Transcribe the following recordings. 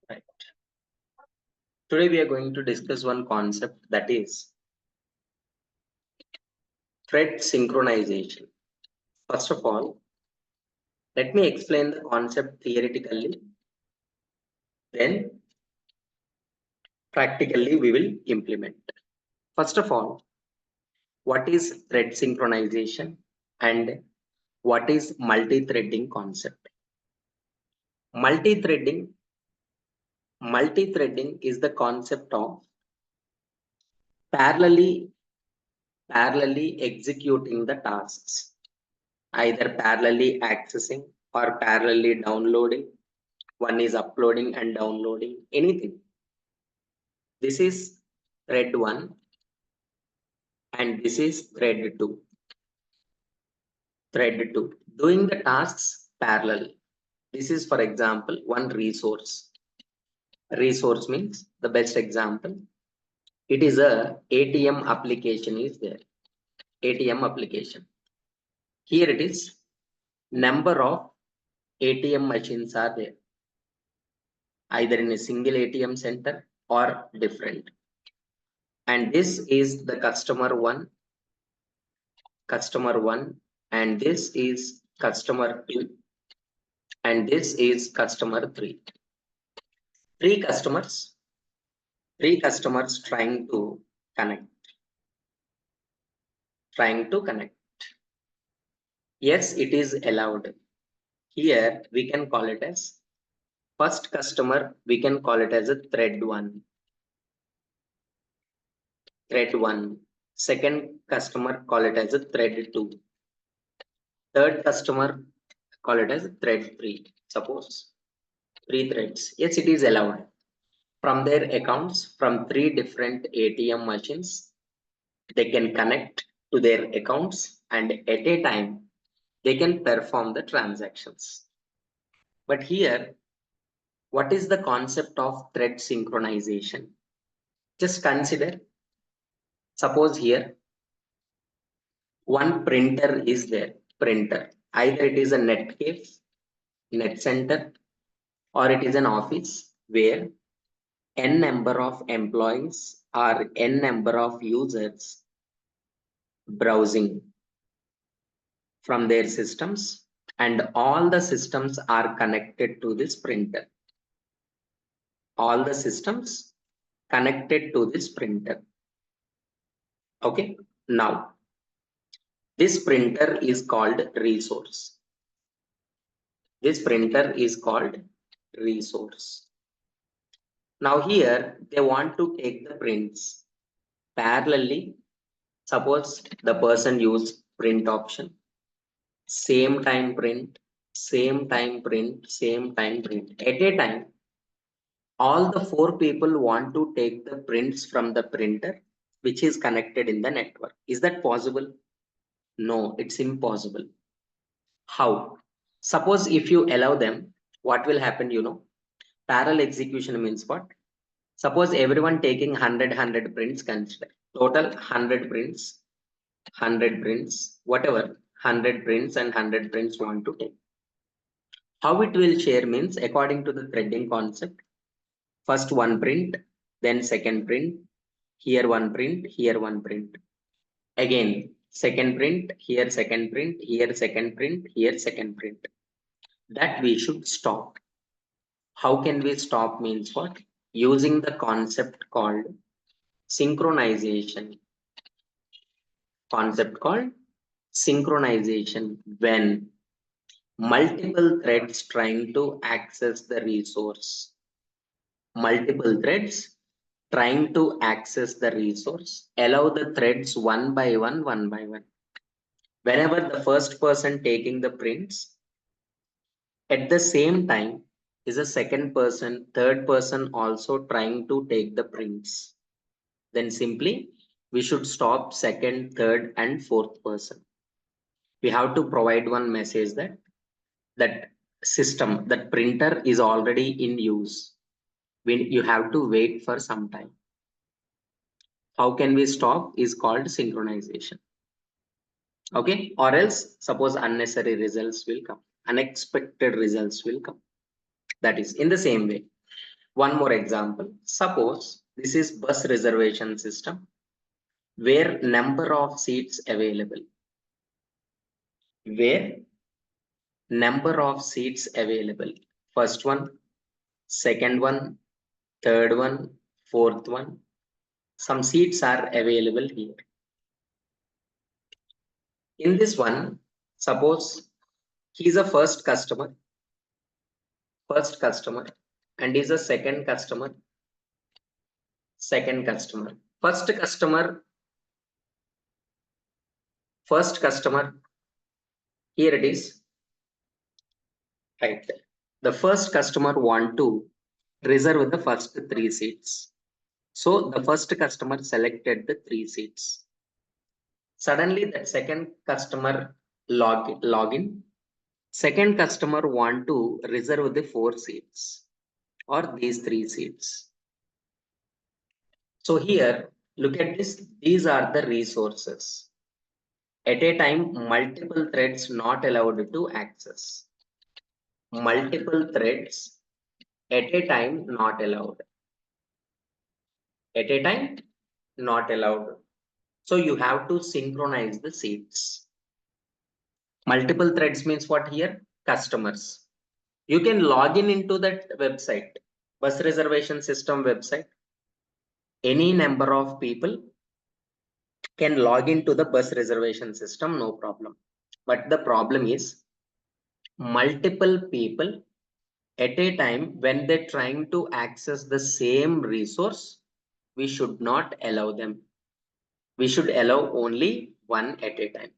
Right. Today we are going to discuss one concept, that is thread synchronization. First of all, let me explain the concept theoretically, then practically we will implement. First of all, what is thread synchronization and what is multi-threading concept? Multi-threading Multi-threading is the concept of parallelly executing the tasks, either parallelly accessing or parallelly downloading. One is uploading and downloading anything. This is thread 1 and this is thread 2. Thread 2 doing the tasks parallel. This is, for example, one resource. Resource means the best example. It is a ATM application is there. ATM application. Here it is. Number of ATM machines are there, either in a single ATM center or different. And this is the customer 1, and this is customer 2, and this is customer 3. Three customers trying to connect. Yes, it is allowed. Here we can call it as first customer, we can call it as a thread 1. Second customer, call it as a thread 2. Third customer, call it as thread 3. Suppose 3 threads. Yes, it is allowed. From their accounts, from 3 different ATM machines, they can connect to their accounts and at a time, they can perform the transactions. But here, what is the concept of thread synchronization? Just consider, suppose here, one printer is there. Printer. Either it is a net case, net center, or it is an office where n number of employees or n number of users browsing from their systems, and all the systems are connected to this printer. All the systems connected to this printer. Okay, now this printer is called resource. This printer is called resource. Now here they want to take the prints parallelly. Suppose the person use print option, same time print, same time print, same time print. At a time, all the 4 people want to take the prints from the printer which is connected in the network. Is that possible? No, it's impossible. How? Suppose if you allow them, what will happen, Parallel execution means what? Suppose everyone taking 100 prints, consider total 100 prints, whatever, 100 prints and 100 prints want to take. How it will share means according to the threading concept. First one print, then second print, here one print, here one print. Again, second print, here second print, here second print, here second print. That we should stop. How can we stop means what? Using the concept called synchronization. Concept called synchronization, when multiple threads trying to access the resource. Multiple threads trying to access the resource. Allow the threads one by one. Whenever the first person taking the prints, at the same time is a second person, third person also trying to take the prints. Then simply we should stop second, third, and fourth person. We have to provide one message that system, that printer is already in use. You have to wait for some time. How can we stop is called synchronization. Okay, or else suppose unnecessary results will come, unexpected results will come. That is in the same way. One more example. Suppose this is bus reservation system where number of seats available. Where number of seats available. First one, second one, third one, fourth one. Some seats are available here. In this one, suppose he's a first customer, and is a second customer, second customer. First customer, here it is, right there. The first customer want to reserve the first three seats. So the first customer selected the three seats. Suddenly that second customer login. Second customer want to reserve the four seats or these three seats. So here, look at this. These are the resources. At a time, multiple threads not allowed to access. Multiple threads at a time not allowed. At a time not allowed. So you have to synchronize the seats. Multiple threads means what here? Customers. You can log in into that website, bus reservation system website. Any number of people can log into the bus reservation system, no problem. But the problem is multiple people at a time when they're trying to access the same resource, we should not allow them. We should allow only one at a time.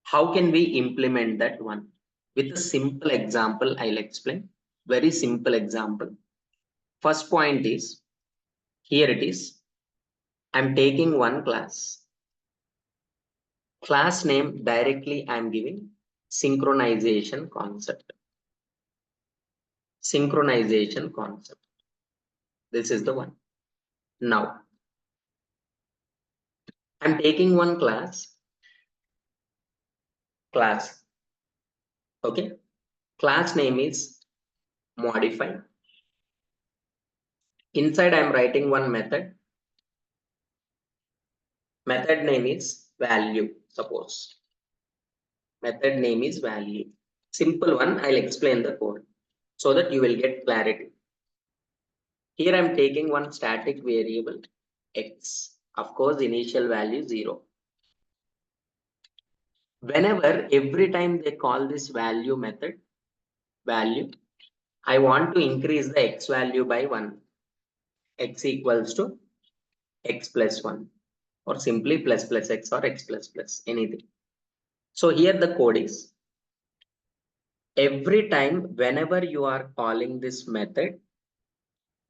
How can we implement that one? With a simple example, I'll explain. Very simple example. First point is, here it is. I'm taking one class. Class name directly I'm giving synchronization concept. Synchronization concept. This is the one. Now, I'm taking one class. Okay. Class name is modify. Inside I'm writing one method. Method name is value, suppose. Method name is value. Simple one, I'll explain the code so that you will get clarity. Here I'm taking one static variable x. Of course, initial value 0. Whenever, every time they call this value method, value, I want to increase the x value by 1. X equals to x plus 1 or simply plus plus x or x plus plus anything. So here the code is every time whenever you are calling this method,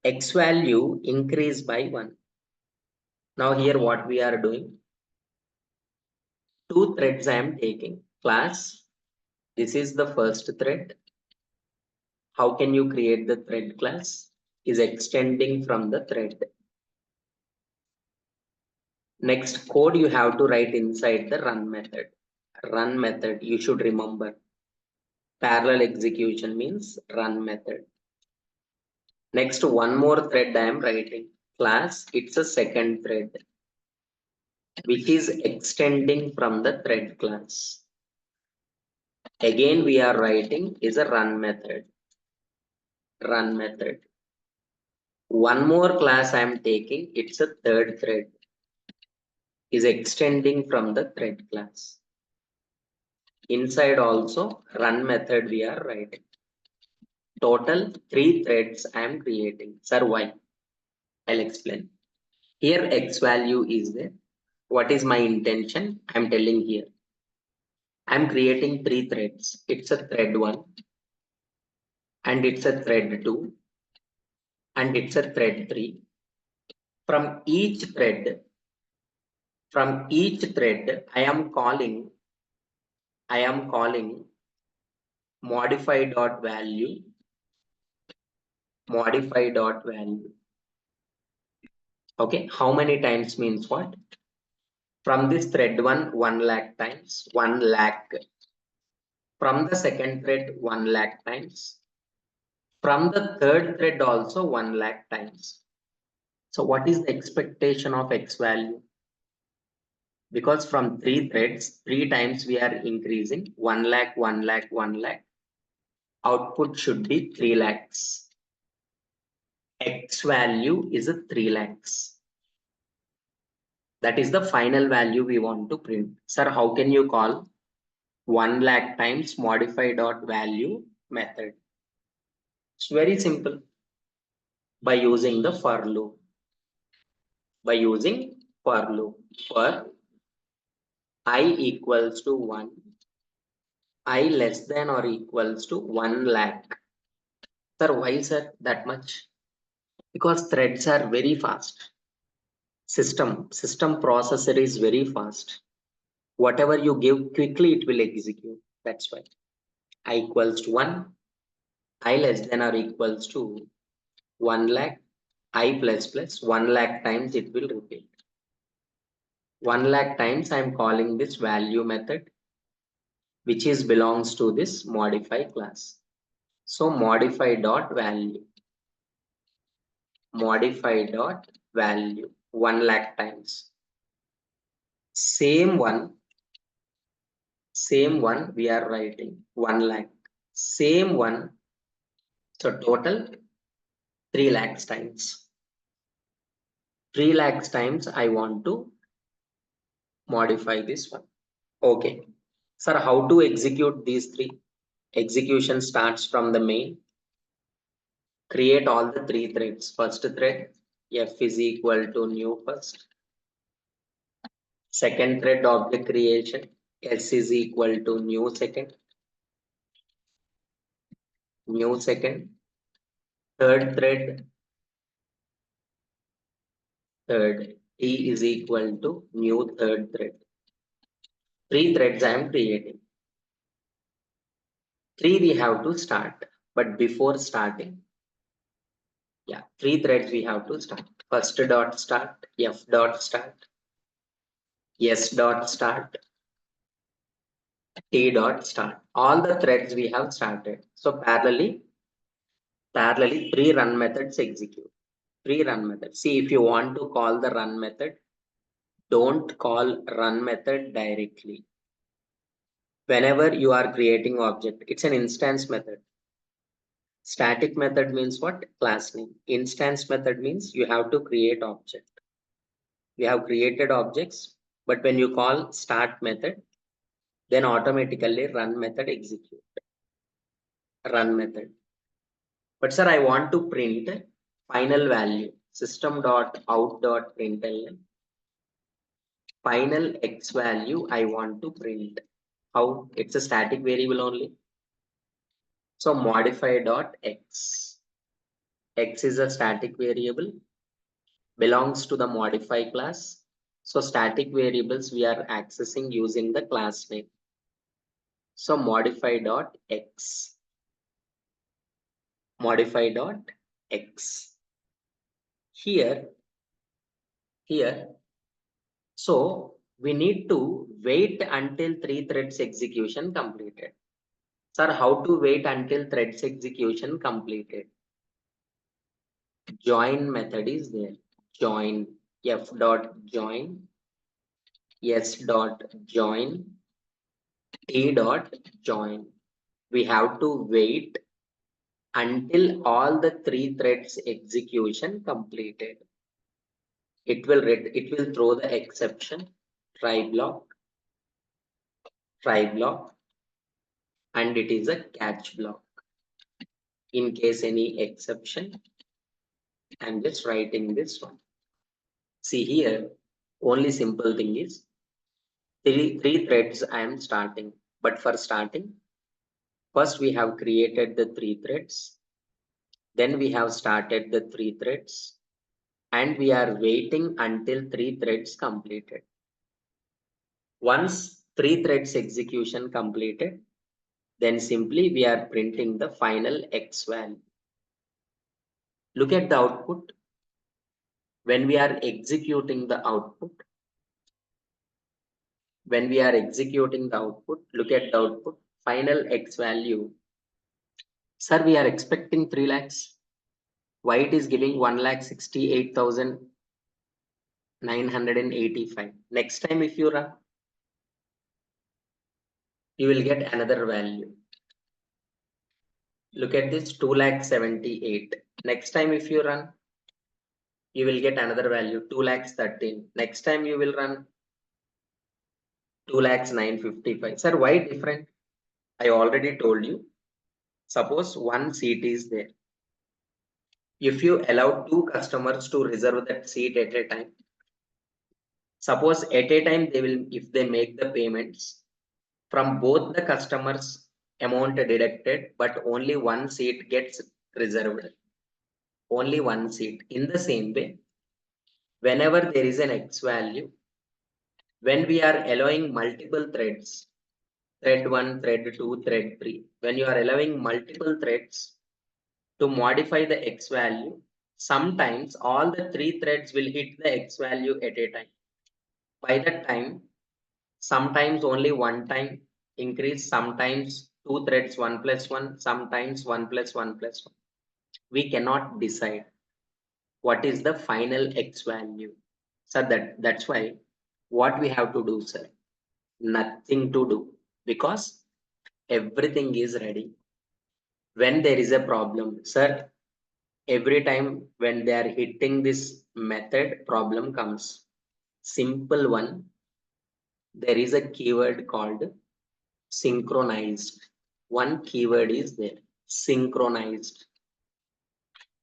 x value increase by 1. Now here what we are doing, two threads I am taking. Class, this is the first thread. How can you create the thread class? Is extending from the thread. Next code you have to write inside the run method. Run method, you should remember. Parallel execution means run method. Next, one more thread I am writing. Class, it's a second thread, which is extending from the thread class. Again, we are writing is a run method. Run method. One more class I am taking, it's a third thread, is extending from the thread class. Inside also run method we are writing. Total 3 threads I am creating. Sir, why? I'll explain. Here x value is there. What is my intention? I'm telling here. I'm creating 3 threads. It's a thread 1 and it's a thread 2 and it's a thread 3. From each thread, I am calling modify.value. Okay, how many times means what? From this thread 1 lakh times, 1 lakh. From the second thread, 1 lakh times. From the third thread also 1 lakh times. So what is the expectation of X value? Because from 3 threads, 3 times we are increasing 1 lakh, 1 lakh, 1 lakh. Output should be 3 lakhs. X value is a 3 lakhs. That is the final value we want to print. Sir, how can you call 1 lakh times modify dot value method? It's very simple. By using the for loop. By using for loop. For I equals to 1, I less than or equals to 1 lakh. Sir, why sir that much? Because threads are very fast. System processor is very fast. Whatever you give quickly, it will execute. That's why I equals to 1, I less than or equals to 1 lakh, I plus 1 lakh times it will repeat. 1 lakh times I am calling this value method, which is belongs to this modify class. So modify dot value 1 lakh times. Same one we are writing 1 lakh. Same one, so total 3 lakhs times. 3 lakhs times I want to modify this one. Okay. Sir, how to execute these three? Execution starts from the main. Create all the 3 threads. First thread, F is equal to new first. Second thread, object creation, S is equal to new second. New second. Third thread, T is equal to new third thread. 3 threads I am creating. 3 we have to start, but before starting, 3 threads we have to start. First dot start, F dot start, S dot start, T dot start. All the threads we have started. So parallelly 3 run methods execute. 3 run methods. See, if you want to call the run method, don't call run method directly. Whenever you are creating object, it's an instance method. Static method means what? Class name. Instance method means you have to create object. We have created objects, but when you call start method, then automatically run method execute. Run method. But sir, I want to print final value. System.out.println. Final X value I want to print. How? It's a static variable only. So modify dot X. X is a static variable, belongs to the modify class. So static variables we are accessing using the class name. So modify dot X. Modify dot X. Here, so we need to wait until 3 threads execution completed. Sir, how to wait until threads execution completed? Join method is there. Join F dot join, S dot join, T dot join. We have to wait until all the 3 threads execution completed. It will throw the exception, try block, and it is a catch block. In case any exception, I'm just writing this one. See here, only simple thing is three threads I am starting. But for starting, first we have created the 3 threads. Then we have started the 3 threads. And we are waiting until 3 threads completed. Once 3 threads execution completed, then simply we are printing the final X value. Look at the output. When we are executing the output, look at the output, final X value Sir, we are expecting 3 lakhs. Why it is giving 1,68,985? Next time if you run, you will get another value. Look at this, 2,78,000. Next time if you run, you will get another value, 2,13,000. Next time you will run 2,955,000. Sir, why different? I already told you. Suppose one seat is there. If you allow two customers to reserve that seat at a time, suppose at a time they will, if they make the payments, from both the customers amount deducted, but only one seat gets reserved. Only one seat. In the same way, whenever there is an X value, when we are allowing multiple threads, thread 1, thread 2, thread 3, when you are allowing multiple threads to modify the X value, sometimes all the three threads will hit the X value at a time. By that time, sometimes only one time increase, sometimes two threads 1 plus 1, sometimes 1 plus 1 plus 1. We cannot decide what is the final X value. So that's why what we have to do, sir, nothing to do, because everything is ready. When there is a problem, sir, every time when they are hitting this method, problem comes. Simple one, there is a keyword called synchronized. One keyword is there, synchronized.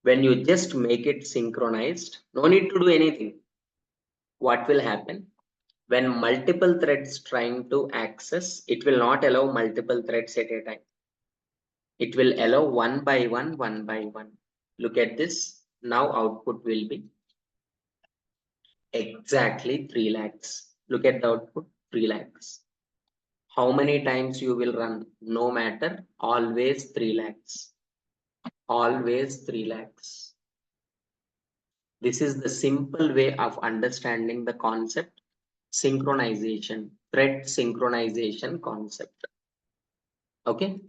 When you just make it synchronized, no need to do anything. What will happen? When multiple threads trying to access, it will not allow multiple threads at a time. It will allow one by one, one by one. Look at this. Now output will be exactly 3 lakhs. Look at the output, 3 lakhs. How many times you will run? No matter, always 3 lakhs. Always 3 lakhs. This is the simple way of understanding the concept synchronization, thread synchronization concept. Okay.